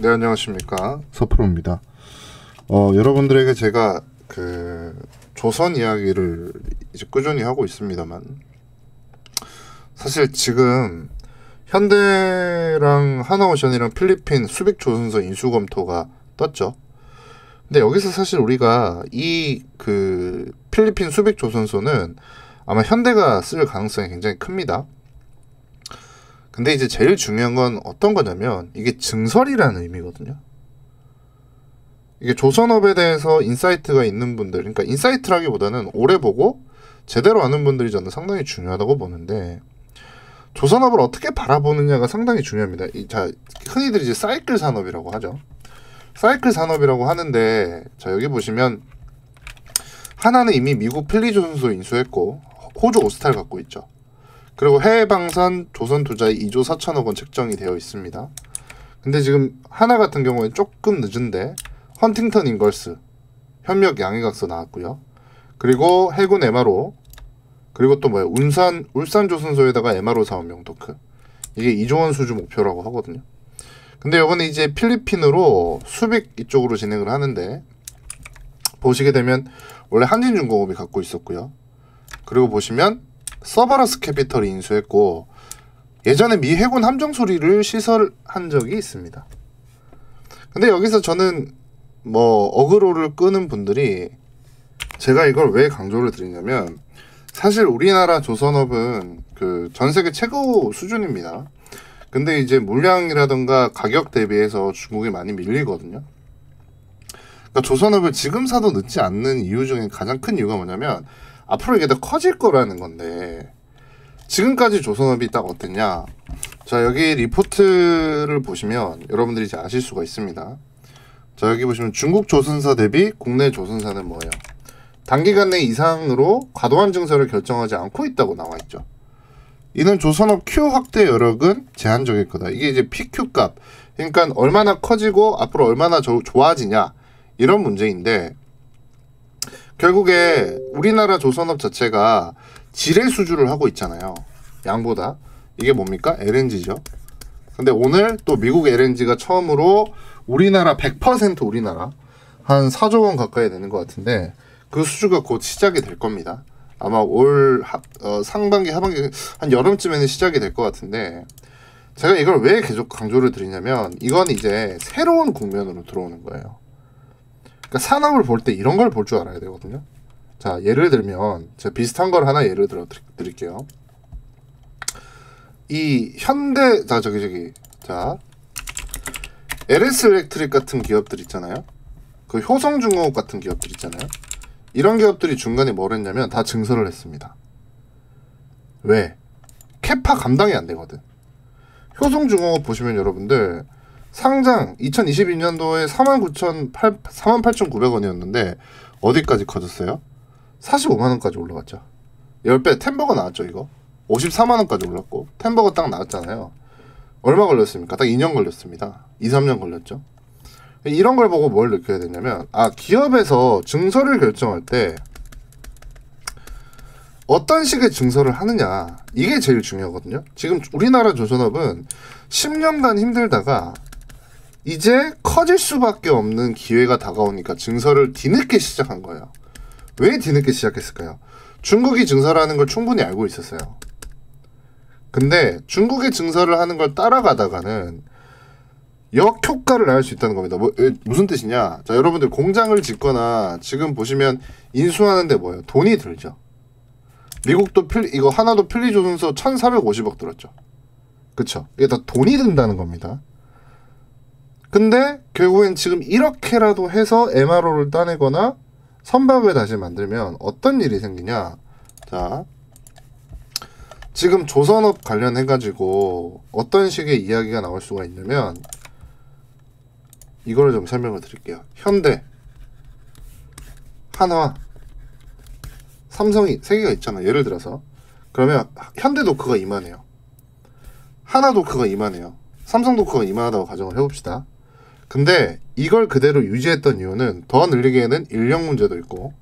네, 안녕하십니까, 서프로입니다. 여러분들에게 제가 조선 이야기를 이제 꾸준히 하고 있습니다만, 사실 지금 현대랑 하나오션이랑 필리핀 수빅 조선소 인수 검토가 떴죠. 근데 여기서 사실 우리가 이 필리핀 수빅 조선소는 아마 현대가 쓸 가능성이 굉장히 큽니다. 근데 이제 제일 중요한 건 어떤 거냐면, 이게 증설이라는 의미거든요. 이게 조선업에 대해서 인사이트가 있는 분들, 그러니까 인사이트라기보다는 오래 보고 제대로 아는 분들이 저는 상당히 중요하다고 보는데, 조선업을 어떻게 바라보느냐가 상당히 중요합니다. 자, 흔히들 이제 사이클 산업이라고 하죠. 사이클 산업이라고 하는데, 자, 여기 보시면 하나는 이미 미국 필리조선소 인수했고 호주 오스탈 갖고 있죠. 그리고 해외 방산 조선 투자의 2조 4천억 원 책정이 되어 있습니다. 근데 지금 하나 같은 경우에 조금 늦은데 헌팅턴 인걸스 현역 양해각서 나왔고요. 그리고 해군 MRO, 그리고 또 뭐예요, 울산 조선소에다가 MRO 사업 명토크, 이게 2조 원 수주 목표라고 하거든요. 근데 이번에 이제 필리핀으로 수빅 이쪽으로 진행을 하는데, 보시게 되면 원래 한진중공업이 갖고 있었고요. 그리고 보시면 서버러스 캐피털이 인수했고, 예전에 미 해군 함정수리를 시설한 적이 있습니다. 근데 여기서 저는 어그로를 끄는 분들이, 제가 이걸 왜 강조를 드리냐면, 사실 우리나라 조선업은 전 세계 최고 수준입니다. 근데 이제 물량이라던가 가격 대비해서 중국이 많이 밀리거든요. 그러니까 조선업을 지금 사도 늦지 않는 이유 중에 가장 큰 이유가 뭐냐면, 앞으로 이게 더 커질 거라는 건데, 지금까지 조선업이 딱 어땠냐? 자, 여기 리포트를 보시면 여러분들이 이제 아실 수가 있습니다. 자, 여기 보시면 중국 조선사 대비 국내 조선사는 뭐예요? 단기간 내 이상으로 과도한 증설을 결정하지 않고 있다고 나와 있죠. 이는 조선업 Q 확대 여력은 제한적일 거다. 이게 이제 PQ 값, 그러니까 얼마나 커지고 앞으로 얼마나 좋아지냐, 이런 문제인데, 결국에 우리나라 조선업 자체가 지뢰 수주를 하고 있잖아요, 양보다. 이게 뭡니까? LNG죠. 근데 오늘 또 미국 LNG가 처음으로 우리나라 100% 우리나라 한 4조 원 가까이 되는 것 같은데, 그 수주가 곧 시작이 될 겁니다. 아마 올 상반기 하반기 한 여름쯤에는 시작이 될 것 같은데, 제가 이걸 왜 계속 강조를 드리냐면, 이건 이제 새로운 국면으로 들어오는 거예요. 그러니까 산업을 볼 때 이런 걸 볼 줄 알아야 되거든요. 자, 예를 들면 제가 비슷한 걸 하나 예를 들어 드릴게요. 이 현대, 자, 자, LS 일렉트릭 같은 기업들 있잖아요. 그 효성중공업 같은 기업들 있잖아요. 이런 기업들이 중간에 뭘 했냐면 다 증설을 했습니다. 왜? 캐파 감당이 안 되거든. 효성중공업 보시면 여러분들 상장 2022년도에 48,900원이었는데 어디까지 커졌어요? 45만원까지 올라갔죠. 10배 템버거 나왔죠. 이거 54만원까지 올랐고, 템버거 딱 나왔잖아요. 얼마 걸렸습니까? 딱 2년 걸렸습니다. 2-3년 걸렸죠. 이런 걸 보고 뭘 느껴야 되냐면, 기업에서 증설을 결정할 때 어떤 식의 증설을 하느냐, 이게 제일 중요하거든요. 지금 우리나라 조선업은 10년간 힘들다가 이제 커질 수밖에 없는 기회가 다가오니까 증설을 뒤늦게 시작한 거예요. 왜 뒤늦게 시작했을까요? 중국이 증설하는 걸 충분히 알고 있었어요. 근데 중국의 증설을 하는 걸 따라가다가는 역효과를 낳을 수 있다는 겁니다. 무슨 뜻이냐? 자, 여러분들 공장을 짓거나 지금 보시면 인수하는데 뭐예요? 돈이 들죠. 미국도 이거 하나도 필리조선소 1,450억 들었죠. 그쵸? 이게 다 돈이 든다는 겁니다. 근데 결국엔 지금 이렇게라도 해서 MRO를 따내거나 선박을 다시 만들면 어떤 일이 생기냐? 자, 지금 조선업 관련해가지고 어떤 식의 이야기가 나올 수가 있냐면, 이거를 좀 설명을 드릴게요. 현대, 한화, 삼성이 세 개가 있잖아요. 예를 들어서 그러면 현대도크가 이만해요, 하나도크가 이만해요, 삼성도크가 이만하다고 가정을 해봅시다. 근데 이걸 그대로 유지했던 이유는 더 늘리기에는 인력 문제도 있고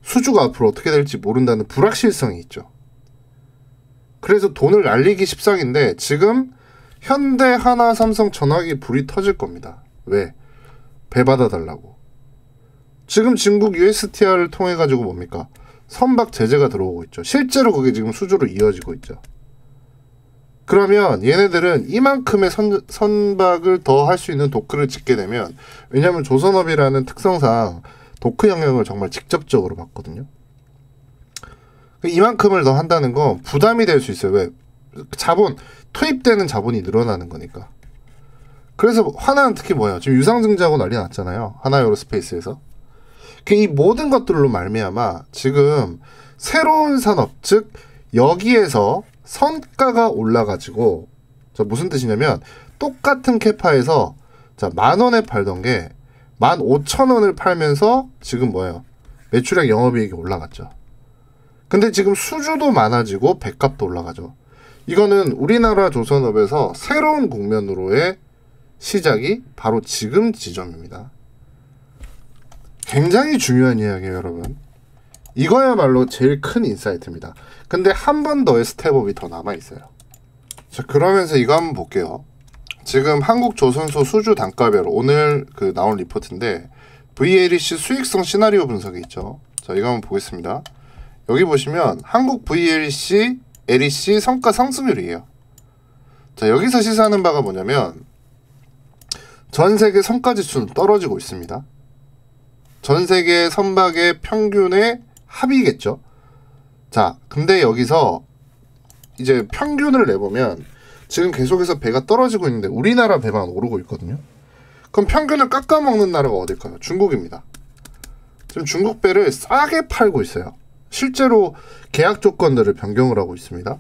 수주가 앞으로 어떻게 될지 모른다는 불확실성이 있죠. 그래서 돈을 날리기 십상인데, 지금 현대, 하나, 삼성, 전화기 불이 터질 겁니다. 왜? 배 받아달라고. 지금 중국 USTR을 통해 가지고 뭡니까? 선박 제재가 들어오고 있죠. 실제로 그게 지금 수주로 이어지고 있죠. 그러면 얘네들은 이만큼의 선박을 더 할 수 있는 도크를 짓게 되면, 왜냐하면 조선업이라는 특성상 도크 영역을 정말 직접적으로 받거든요. 이만큼을 더 한다는 건 부담이 될 수 있어요. 왜? 자본, 투입되는 자본이 늘어나는 거니까. 그래서 하나는 특히 뭐예요? 지금 유상증자하고 난리 났잖아요. 하나에어로스페이스에서. 이 모든 것들로 말미암아 지금 새로운 산업, 즉 여기에서 선가가 올라가지고, 자, 무슨 뜻이냐면 똑같은 캐파에서 자 10,000원에 팔던 게 15,000원을 팔면서 지금 뭐예요? 매출액 영업이익이 올라갔죠. 근데 지금 수주도 많아지고 배값도 올라가죠. 이거는 우리나라 조선업에서 새로운 국면으로의 시작이 바로 지금 지점입니다. 굉장히 중요한 이야기예요, 여러분. 이거야말로 제일 큰 인사이트입니다. 근데 한 번 더의 스텝업이 더 남아있어요. 자, 그러면서 이거 한번 볼게요. 지금 한국조선소 수주 단가별 오늘 그 나온 리포트인데 VLEC 수익성 시나리오 분석이 있죠. 자, 이거 한번 보겠습니다. 여기 보시면 한국 VLEC, LEC 성과 상승률이에요. 자, 여기서 시사하는 바가 뭐냐면 전 세계 성과 지수는 떨어지고 있습니다. 전 세계 선박의 평균의 합이겠죠. 자, 근데 여기서 이제 평균을 내보면 지금 계속해서 배가 떨어지고 있는데 우리나라 배만 오르고 있거든요. 그럼 평균을 깎아먹는 나라가 어딜까요? 중국입니다. 지금 중국 배를 싸게 팔고 있어요. 실제로 계약 조건들을 변경을 하고 있습니다.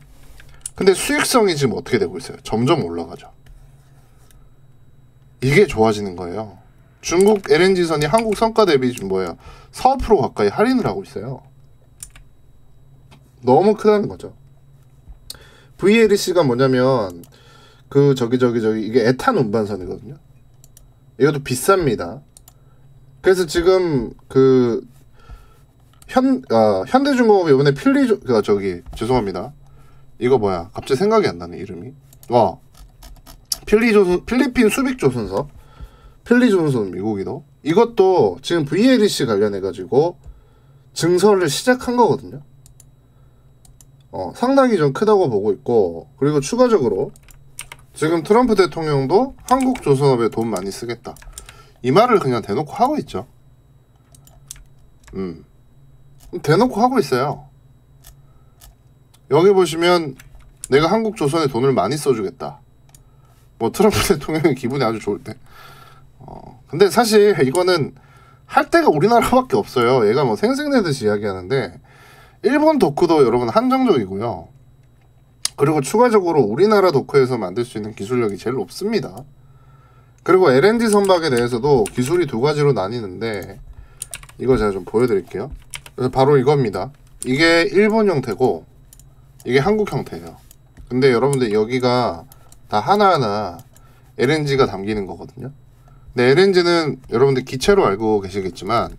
근데 수익성이 지금 어떻게 되고 있어요? 점점 올라가죠. 이게 좋아지는 거예요. 중국 LNG선이 한국 성과 대비 지금 뭐예요? 4% 가까이 할인을 하고 있어요. 너무 크다는 거죠. VLEC가 뭐냐면 그 저기 이게 에탄 운반선이거든요. 이것도 비쌉니다. 그래서 지금 그 현대중공업이 이번에 죄송합니다. 이거 뭐야? 갑자기 생각이 안 나네, 이름이. 필리핀 수빅조선소. 필리조선소는 미국이도. 이것도 지금 VLEC 관련해가지고 증설을 시작한 거거든요. 상당히 좀 크다고 보고 있고, 그리고 추가적으로 지금 트럼프 대통령도 한국 조선업에 돈 많이 쓰겠다. 이 말을 그냥 대놓고 하고 있죠. 대놓고 하고 있어요. 여기 보시면 내가 한국 조선에 돈을 많이 써주겠다. 뭐 트럼프 대통령이 기분이 아주 좋을 때. 근데 사실 이거는 할 데가 우리나라밖에 없어요. 얘가 뭐 생색내듯이 이야기하는데 일본 도크도 여러분 한정적이고요. 그리고 추가적으로 우리나라 도크에서 만들 수 있는 기술력이 제일 높습니다. 그리고 LNG 선박에 대해서도 기술이 두 가지로 나뉘는데 이거 제가 좀 보여드릴게요. 그래서 바로 이겁니다. 이게 일본 형태고 이게 한국 형태예요. 근데 여러분들 여기가 다 하나하나 LNG가 담기는 거거든요. 근데 LNG는 여러분들 기체로 알고 계시겠지만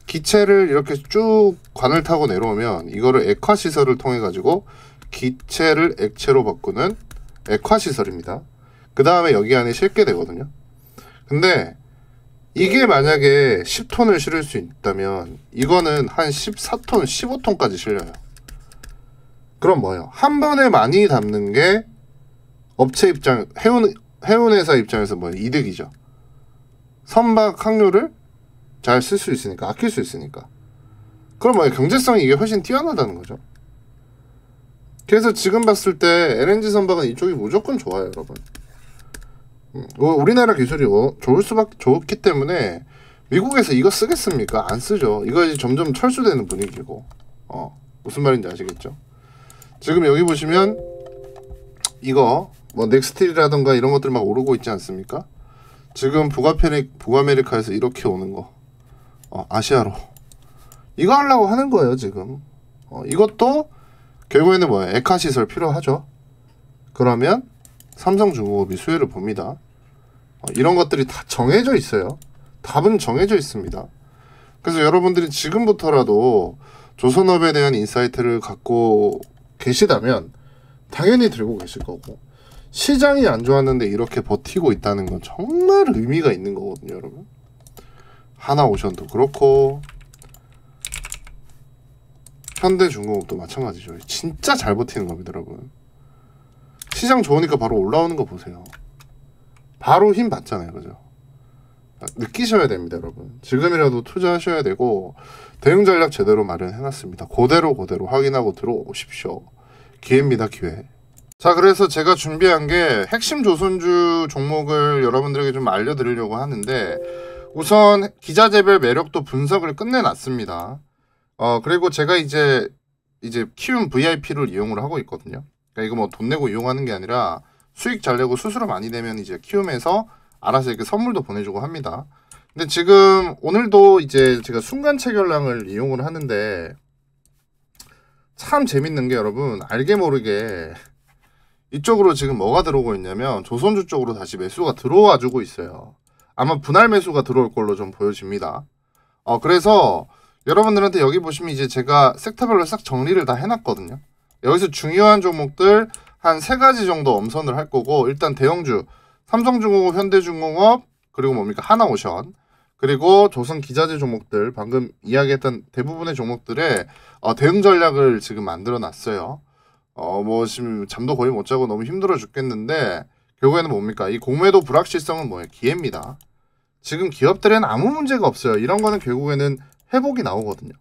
기체를 이렇게 쭉 관을 타고 내려오면 이거를 액화 시설을 통해 가지고 기체를 액체로 바꾸는 액화 시설입니다. 그 다음에 여기 안에 싣게 되거든요. 근데 이게 만약에 10톤을 실을 수 있다면 이거는 한 14톤, 15톤까지 실려요. 그럼 뭐예요? 한 번에 많이 담는 게 업체 입장, 해운회사 입장에서 뭐예요? 이득이죠. 선박 항로를 잘 쓸 수 있으니까, 아낄 수 있으니까. 그럼 뭐예요? 경제성이 이게 훨씬 뛰어나다는 거죠. 그래서 지금 봤을 때 LNG 선박은 이쪽이 무조건 좋아요, 여러분. 우리나라 기술이 좋기 때문에 미국에서 이거 쓰겠습니까? 안 쓰죠. 이거 이제 점점 철수되는 분위기고. 무슨 말인지 아시겠죠? 지금 여기 보시면 이거 뭐 넥스틸이라던가 이런 것들 막 오르고 있지 않습니까? 지금 북아메리카에서 이렇게 오는 거 아시아로 이거 하려고 하는 거예요 지금. 이것도 결국에는 뭐예요? 액화 시설 필요하죠. 그러면 삼성중공업이 수혜를 봅니다. 이런 것들이 다 정해져 있어요. 답은 정해져 있습니다. 그래서 여러분들이 지금부터라도 조선업에 대한 인사이트를 갖고 계시다면 당연히 들고 계실 거고, 시장이 안 좋았는데 이렇게 버티고 있다는 건 정말 의미가 있는 거거든요, 여러분. 하나오션도 그렇고 현대중공업도 마찬가지죠. 진짜 잘 버티는 겁니다, 여러분. 시장 좋으니까 바로 올라오는 거 보세요. 바로 힘 받잖아요, 그죠? 느끼셔야 됩니다, 여러분. 지금이라도 투자하셔야 되고 대응 전략 제대로 마련해놨습니다. 그대로 확인하고 들어오십시오. 기회입니다, 기회. 자, 그래서 제가 준비한 게 핵심 조선주 종목을 여러분들에게 좀 알려드리려고 하는데, 우선 기자재별 매력도 분석을 끝내놨습니다. 그리고 제가 이제 키움 VIP를 이용을 하고 있거든요. 그러니까 이거 뭐 돈 내고 이용하는 게 아니라 수익 잘 내고 수수료 많이 내면 이제 키움에서 알아서 이렇게 선물도 보내주고 합니다. 근데 지금 오늘도 이제 제가 순간 체결량을 이용을 하는데 참 재밌는 게 여러분, 알게 모르게 이쪽으로 지금 뭐가 들어오고 있냐면 조선주 쪽으로 다시 매수가 들어와 주고 있어요. 아마 분할 매수가 들어올 걸로 좀 보여집니다. 그래서 여러분들한테 여기 보시면 이제 제가 섹터별로 싹 정리를 다 해놨거든요. 여기서 중요한 종목들 한 3가지 정도 엄선을 할 거고, 일단 대형주 삼성중공업, 현대중공업, 그리고 뭡니까 하나오션, 그리고 조선기자재 종목들, 방금 이야기했던 대부분의 종목들의 대응 전략을 지금 만들어 놨어요. 뭐 지금 잠도 거의 못 자고 너무 힘들어 죽겠는데, 결국에는 뭡니까? 이 공매도 불확실성은 뭐예요? 기회입니다. 지금 기업들에는 아무 문제가 없어요. 이런 거는 결국에는 회복이 나오거든요.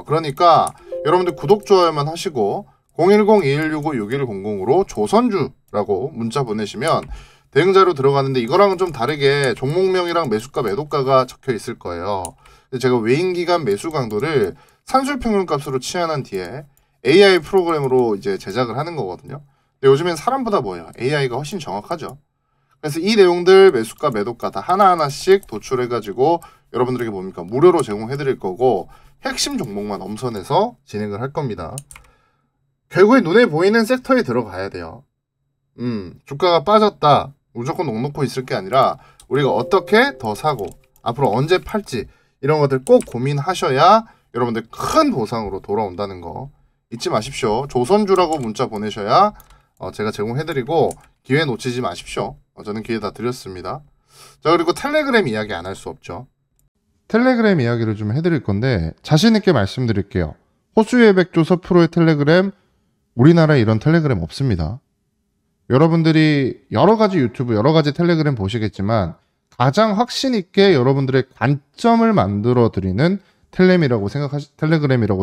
그러니까 여러분들 구독, 좋아요만 하시고 010-2165-6100으로 조선주라고 문자 보내시면 대응자료 들어가는데, 이거랑은 좀 다르게 종목명이랑 매수가, 매도가가 적혀 있을 거예요. 제가 외인기간 매수 강도를 산술평균값으로 치환한 뒤에 AI 프로그램으로 이제 제작을 하는 거거든요. 근데 요즘엔 사람보다 뭐예요? AI가 훨씬 정확하죠. 그래서 이 내용들 매수가, 매도가 다 하나하나씩 도출해가지고 여러분들에게 뭡니까? 무료로 제공해드릴 거고, 핵심 종목만 엄선해서 진행을 할 겁니다. 결국에 눈에 보이는 섹터에 들어가야 돼요. 주가가 빠졌다, 무조건 넉놓고 있을 게 아니라 우리가 어떻게 더 사고 앞으로 언제 팔지, 이런 것들 꼭 고민하셔야 여러분들 큰 보상으로 돌아온다는 거 잊지 마십시오. 조선주라고 문자 보내셔야 제가 제공해드리고 기회 놓치지 마십시오. 저는 기회 다 드렸습니다. 자, 그리고 텔레그램 이야기 안 할 수 없죠. 텔레그램 이야기를 좀 해드릴 건데 자신있게 말씀드릴게요. 호수의 백조 서프로의 텔레그램, 우리나라에 이런 텔레그램 없습니다. 여러분들이 여러가지 유튜브, 여러가지 텔레그램 보시겠지만 가장 확신있게 여러분들의 관점을 만들어 드리는 텔레그램이라고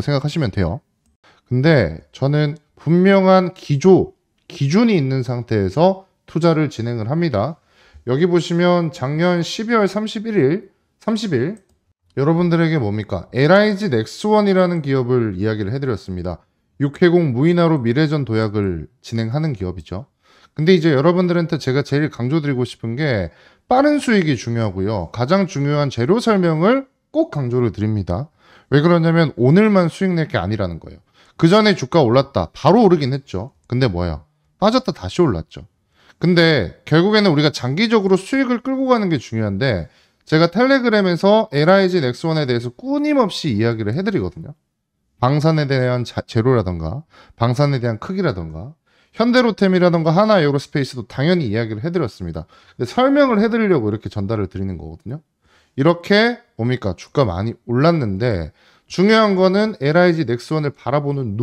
생각하시면 돼요. 근데 저는 분명한 기준이 있는 상태에서 투자를 진행을 합니다. 여기 보시면 작년 12월 30일 여러분들에게 뭡니까? LIG 넥스원이라는 기업을 이야기를 해드렸습니다. 육해공 무인화로 미래전 도약을 진행하는 기업이죠. 근데 이제 여러분들한테 제가 제일 강조드리고 싶은 게 빠른 수익이 중요하고요. 가장 중요한 재료 설명을 꼭 강조를 드립니다. 왜 그러냐면 오늘만 수익 낼 게 아니라는 거예요. 그 전에 주가 올랐다, 바로 오르긴 했죠. 근데 뭐야? 빠졌다 다시 올랐죠. 근데 결국에는 우리가 장기적으로 수익을 끌고 가는 게 중요한데, 제가 텔레그램에서 LIG 넥스원에 대해서 끊임없이 이야기를 해드리거든요. 방산에 대한 재료라던가 방산에 대한 크기라던가 현대로템이라던가 하나에어로스페이스도 당연히 이야기를 해드렸습니다. 근데 설명을 해드리려고 이렇게 전달을 드리는 거거든요. 이렇게 뭡니까? 주가 많이 올랐는데 중요한 거는 LIG 넥스원을 바라보는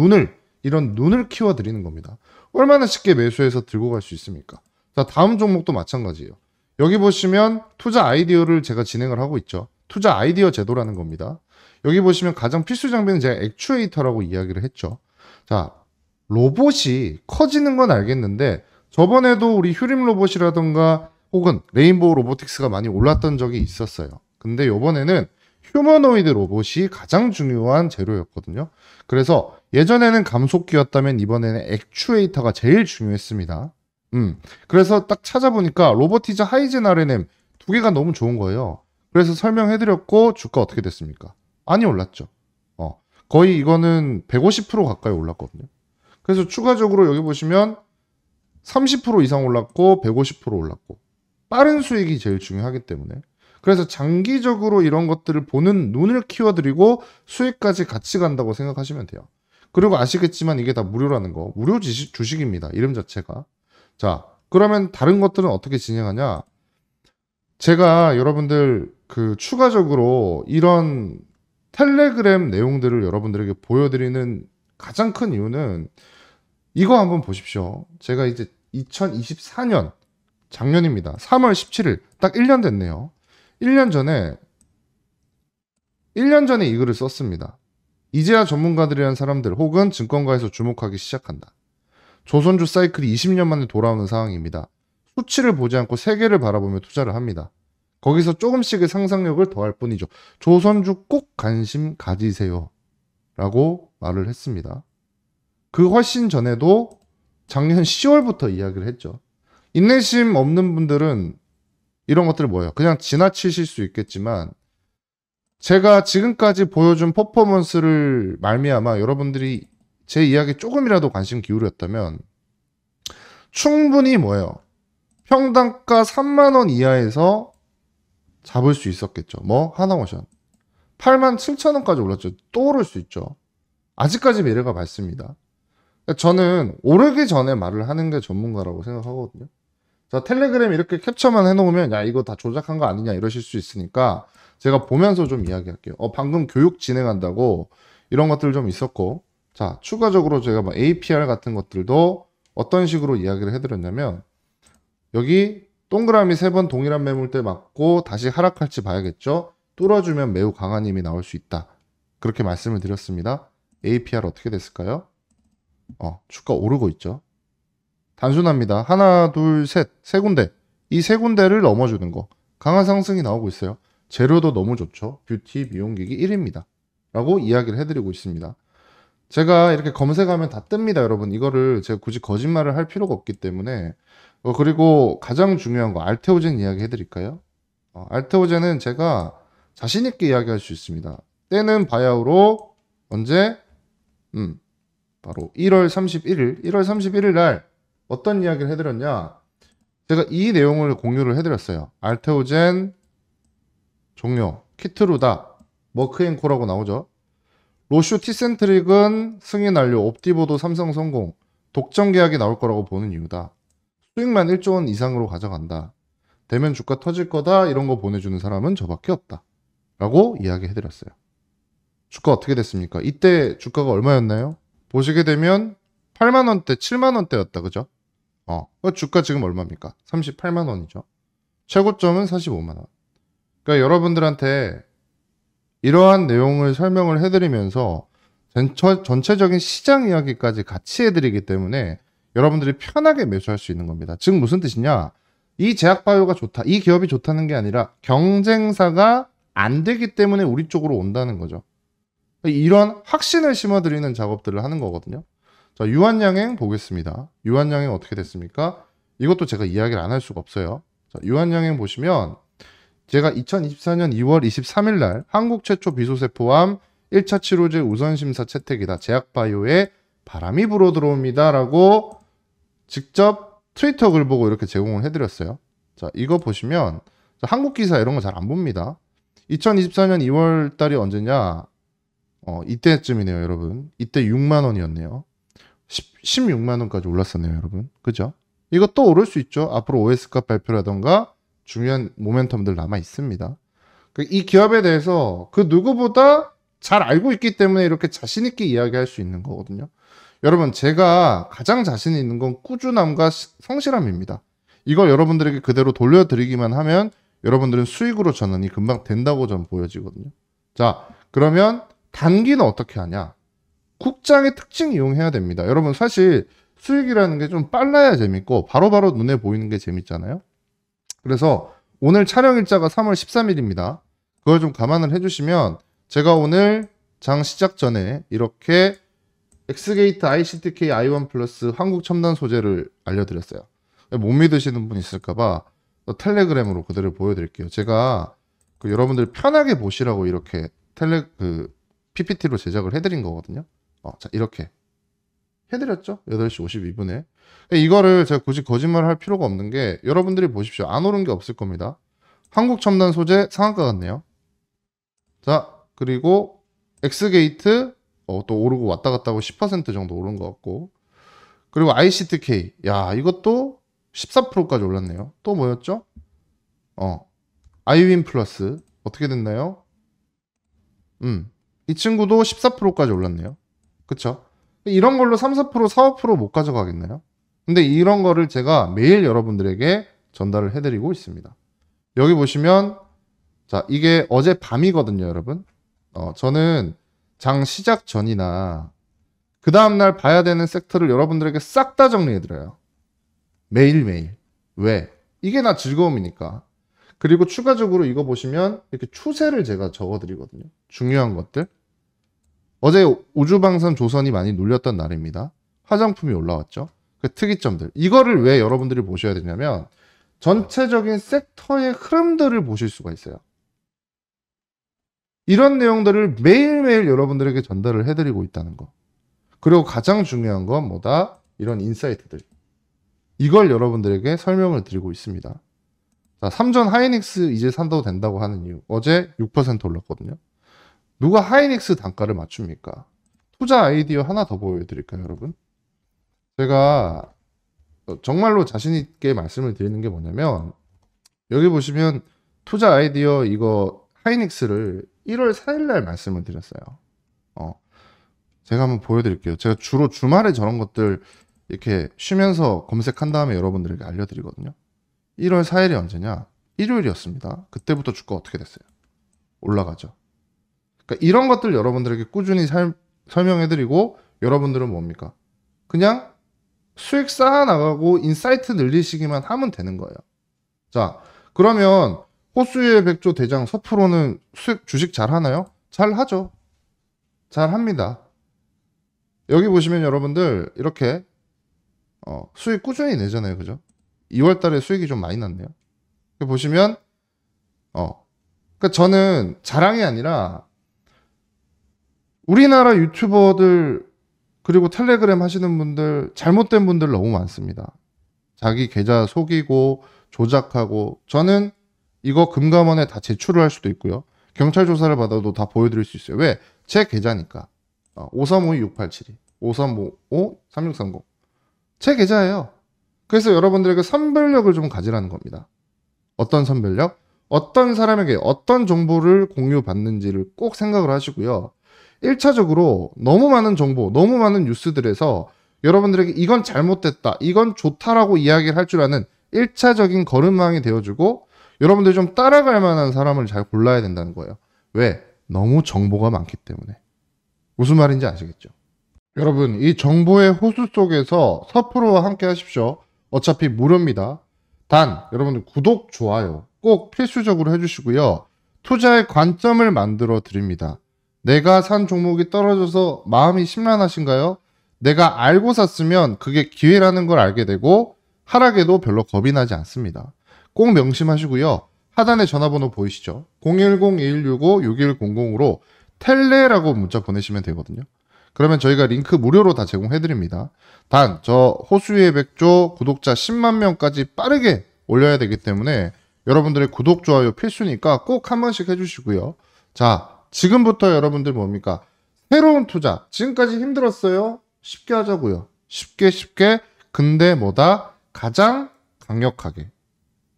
이런 눈을 키워드리는 겁니다. 얼마나 쉽게 매수해서 들고 갈 수 있습니까? 자, 다음 종목도 마찬가지예요. 여기 보시면 투자 아이디어를 제가 진행을 하고 있죠. 투자 아이디어 제도라는 겁니다. 여기 보시면 가장 필수 장비는 제가 액추에이터라고 이야기를 했죠. 자, 로봇이 커지는 건 알겠는데 저번에도 우리 휴림 로봇이라던가 혹은 레인보우 로보틱스가 많이 올랐던 적이 있었어요. 근데 이번에는 휴머노이드 로봇이 가장 중요한 재료였거든요. 그래서 예전에는 감속기였다면 이번에는 액추에이터가 제일 중요했습니다. 그래서 딱 찾아보니까 로보티즈 하이젠 RNM 두 개가 너무 좋은 거예요. 그래서 설명해드렸고 주가 어떻게 됐습니까? 많이 올랐죠. 거의 이거는 150% 가까이 올랐거든요. 그래서 추가적으로 여기 보시면 30% 이상 올랐고 150% 올랐고, 빠른 수익이 제일 중요하기 때문에, 그래서 장기적으로 이런 것들을 보는 눈을 키워드리고 수익까지 같이 간다고 생각하시면 돼요. 그리고 아시겠지만 이게 다 무료라는 거, 무료 주식입니다. 이름 자체가. 자, 그러면 다른 것들은 어떻게 진행하냐? 제가 여러분들 그 추가적으로 이런 텔레그램 내용들을 여러분들에게 보여드리는 가장 큰 이유는 이거 한번 보십시오. 제가 이제 2024년 작년입니다. 3월 17일 딱 1년 됐네요. 1년 전에 이 글을 썼습니다. 이제야 전문가들이란 사람들 혹은 증권가에서 주목하기 시작한다. 조선주 사이클이 20년 만에 돌아오는 상황입니다. 수치를 보지 않고 세계를 바라보며 투자를 합니다. 거기서 조금씩의 상상력을 더할 뿐이죠. 조선주 꼭 관심 가지세요. 라고 말을 했습니다. 그 훨씬 전에도 작년 10월부터 이야기를 했죠. 인내심 없는 분들은 이런 것들을 뭐예요? 그냥 지나치실 수 있겠지만 제가 지금까지 보여준 퍼포먼스를 말미암아 여러분들이 제 이야기에 조금이라도 관심 기울였다면 충분히 뭐예요? 평단가 3만원 이하에서 잡을 수 있었겠죠. 뭐 하나오션 87,000원까지 올랐죠. 또 오를 수 있죠. 아직까지 미래가 밝습니다. 저는 오르기 전에 말을 하는 게 전문가라고 생각하거든요. 자, 텔레그램 이렇게 캡처만 해놓으면 야 이거 다 조작한 거 아니냐 이러실 수 있으니까 제가 보면서 좀 이야기할게요. 방금 교육 진행한다고 이런 것들 좀 있었고, 자 추가적으로 제가 뭐 APR 같은 것들도 어떤 식으로 이야기를 해드렸냐면 여기 동그라미 3번 동일한 매물대 맞고 다시 하락할지 봐야겠죠. 뚫어주면 매우 강한 힘이 나올 수 있다. 그렇게 말씀을 드렸습니다. APR 어떻게 됐을까요? 주가 오르고 있죠. 단순합니다. 하나, 둘, 셋, 세 군데. 이 세 군데를 넘어주는 거. 강한 상승이 나오고 있어요. 재료도 너무 좋죠. 뷰티, 미용기기 1위입니다. 라고 이야기를 해드리고 있습니다. 제가 이렇게 검색하면 다 뜹니다, 여러분. 이거를 제가 굳이 거짓말을 할 필요가 없기 때문에. 그리고 가장 중요한 거, 알테오젠 이야기 해드릴까요? 알테오젠은 제가 자신있게 이야기할 수 있습니다. 때는 바야흐로 언제? 바로 1월 31일 날 어떤 이야기를 해드렸냐? 제가 이 내용을 공유를 해드렸어요. 알테오젠 종료, 키트루다, 머크앤코라고 나오죠. 로슈 티센트릭은 승인 완료, 옵티보도 삼성 성공, 독점 계약이 나올 거라고 보는 이유다. 수익만 1조 원 이상으로 가져간다. 되면 주가 터질 거다. 이런 거 보내주는 사람은 저밖에 없다. 라고 이야기해드렸어요. 주가 어떻게 됐습니까? 이때 주가가 얼마였나요? 보시게 되면 8만원대, 7만원대였다. 그죠? 주가 지금 얼마입니까? 38만원이죠. 최고점은 45만원. 그러니까 여러분들한테 이러한 내용을 설명을 해드리면서 전체적인 시장 이야기까지 같이 해드리기 때문에 여러분들이 편하게 매수할 수 있는 겁니다. 즉 무슨 뜻이냐? 이 제약바이오가 좋다, 이 기업이 좋다는 게 아니라 경쟁사가 안 되기 때문에 우리 쪽으로 온다는 거죠. 이런 확신을 심어드리는 작업들을 하는 거거든요. 자, 유한양행 보겠습니다. 유한양행 어떻게 됐습니까? 이것도 제가 이야기를 안 할 수가 없어요. 자, 유한양행 보시면 제가 2024년 2월 23일 날 한국 최초 비소세포암 1차 치료제 우선심사 채택이다. 제약바이오에 바람이 불어 들어옵니다. 라고 직접 트위터 글 보고 이렇게 제공을 해드렸어요. 자, 이거 보시면 한국 기사 이런 거 잘 안 봅니다. 2024년 2월 달이 언제냐? 이때쯤이네요, 여러분. 이때 6만 원이었네요. 16만 원까지 올랐었네요, 여러분. 그죠? 이거 또 오를 수 있죠. 앞으로 OS값 발표라던가 중요한 모멘텀들 남아 있습니다. 이 기업에 대해서 그 누구보다 잘 알고 있기 때문에 이렇게 자신 있게 이야기할 수 있는 거거든요. 여러분, 제가 가장 자신 있는 건 꾸준함과 성실함입니다. 이걸 여러분들에게 그대로 돌려드리기만 하면 여러분들은 수익으로 전환이 금방 된다고 전 보여지거든요. 자, 그러면 단기는 어떻게 하냐? 국장의 특징 이용해야 됩니다. 여러분, 사실 수익이라는 게 좀 빨라야 재밌고 바로바로 눈에 보이는 게 재밌잖아요. 그래서 오늘 촬영 일자가 3월 13일입니다. 그걸 좀 감안을 해주시면 제가 오늘 장 시작 전에 이렇게 엑스게이트 ICTK i1 플러스 한국 첨단 소재를 알려드렸어요. 못 믿으시는 분 있을까봐 텔레그램으로 그대로 보여드릴게요. 제가 여러분들 편하게 보시라고 이렇게 PPT로 제작을 해드린 거거든요. 자, 이렇게 해드렸죠? 8시 52분에. 이거를 제가 굳이 거짓말을 할 필요가 없는 게 여러분들이 보십시오. 안 오른 게 없을 겁니다. 한국 첨단 소재 상한가 같네요. 자, 그리고 엑스게이트 또 오르고 왔다 갔다 하고 10% 정도 오른 것 같고, 그리고 ICTK, 야, 이것도 14%까지 올랐네요. 또 뭐였죠? 아이윈 플러스 어떻게 됐나요? 이 친구도 14%까지 올랐네요. 그쵸? 이런 걸로 3, 4%, 4, 5%못 가져가겠나요? 근데 이런 거를 제가 매일 여러분들에게 전달을 해드리고 있습니다. 여기 보시면 자, 이게 어제 밤이거든요, 여러분. 저는 장 시작 전이나 그 다음날 봐야 되는 섹터를 여러분들에게 싹 다 정리해드려요. 매일매일. 왜? 이게 나 즐거움이니까. 그리고 추가적으로 이거 보시면 이렇게 추세를 제가 적어드리거든요. 중요한 것들. 어제 우주방산 조선이 많이 눌렸던 날입니다. 화장품이 올라왔죠. 그 특이점들. 이거를 왜 여러분들이 보셔야 되냐면 전체적인 섹터의 흐름들을 보실 수가 있어요. 이런 내용들을 매일매일 여러분들에게 전달을 해드리고 있다는 거. 그리고 가장 중요한 건 뭐다? 이런 인사이트들. 이걸 여러분들에게 설명을 드리고 있습니다. 자, 삼전 하이닉스 이제 산다고 된다고 하는 이유. 어제 6% 올랐거든요. 누가 하이닉스 단가를 맞춥니까? 투자 아이디어 하나 더 보여드릴까요, 여러분? 제가 정말로 자신 있게 말씀을 드리는 게 뭐냐면 여기 보시면 투자 아이디어 이거 하이닉스를 1월 4일 날 말씀을 드렸어요. 제가 한번 보여드릴게요. 제가 주로 주말에 저런 것들 이렇게 쉬면서 검색한 다음에 여러분들에게 알려드리거든요. 1월 4일이 언제냐? 일요일이었습니다. 그때부터 주가 어떻게 됐어요? 올라가죠. 그러니까 이런 것들 여러분들에게 꾸준히 설명해드리고 여러분들은 뭡니까? 그냥 수익 쌓아나가고 인사이트 늘리시기만 하면 되는 거예요. 자, 그러면 호수의 백조 대장 서프로는 수익 주식 잘 하나요? 잘 하죠. 잘 합니다. 여기 보시면 여러분들 이렇게 수익 꾸준히 내잖아요. 그죠? 2월 달에 수익이 좀 많이 났네요. 여기 보시면 그러니까 저는 자랑이 아니라 우리나라 유튜버들 그리고 텔레그램 하시는 분들 잘못된 분들 너무 많습니다. 자기 계좌 속이고 조작하고 저는 이거 금감원에 다 제출을 할 수도 있고요. 경찰 조사를 받아도 다 보여드릴 수 있어요. 왜? 제 계좌니까. 5352-6872 5355-3630 제 계좌예요. 그래서 여러분들에게 선별력을 좀 가지라는 겁니다. 어떤 선별력? 어떤 사람에게 어떤 정보를 공유받는지를 꼭 생각을 하시고요. 1차적으로 너무 많은 정보, 너무 많은 뉴스들에서 여러분들에게 이건 잘못됐다, 이건 좋다라고 이야기를 할 줄 아는 1차적인 걸음망이 되어주고 여러분들이 좀 따라갈 만한 사람을 잘 골라야 된다는 거예요. 왜? 너무 정보가 많기 때문에. 무슨 말인지 아시겠죠? 여러분, 이 정보의 호수 속에서 서프로와 함께 하십시오. 어차피 무료입니다. 단, 여러분들 구독, 좋아요 꼭 필수적으로 해주시고요. 투자의 관점을 만들어 드립니다. 내가 산 종목이 떨어져서 마음이 심란하신가요? 내가 알고 샀으면 그게 기회라는 걸 알게 되고 하락에도 별로 겁이 나지 않습니다. 꼭 명심하시고요. 하단에 전화번호 보이시죠? 010-2165-6100으로 텔레라고 문자 보내시면 되거든요. 그러면 저희가 링크 무료로 다 제공해드립니다. 단, 저 호수의 백조 구독자 10만 명까지 빠르게 올려야 되기 때문에 여러분들의 구독, 좋아요 필수니까 꼭 한 번씩 해주시고요. 자, 지금부터 여러분들 뭡니까? 새로운 투자. 지금까지 힘들었어요? 쉽게 하자고요. 쉽게. 근데 뭐다? 가장 강력하게.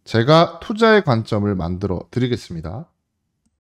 제가 투자의 관점을 만들어 드리겠습니다.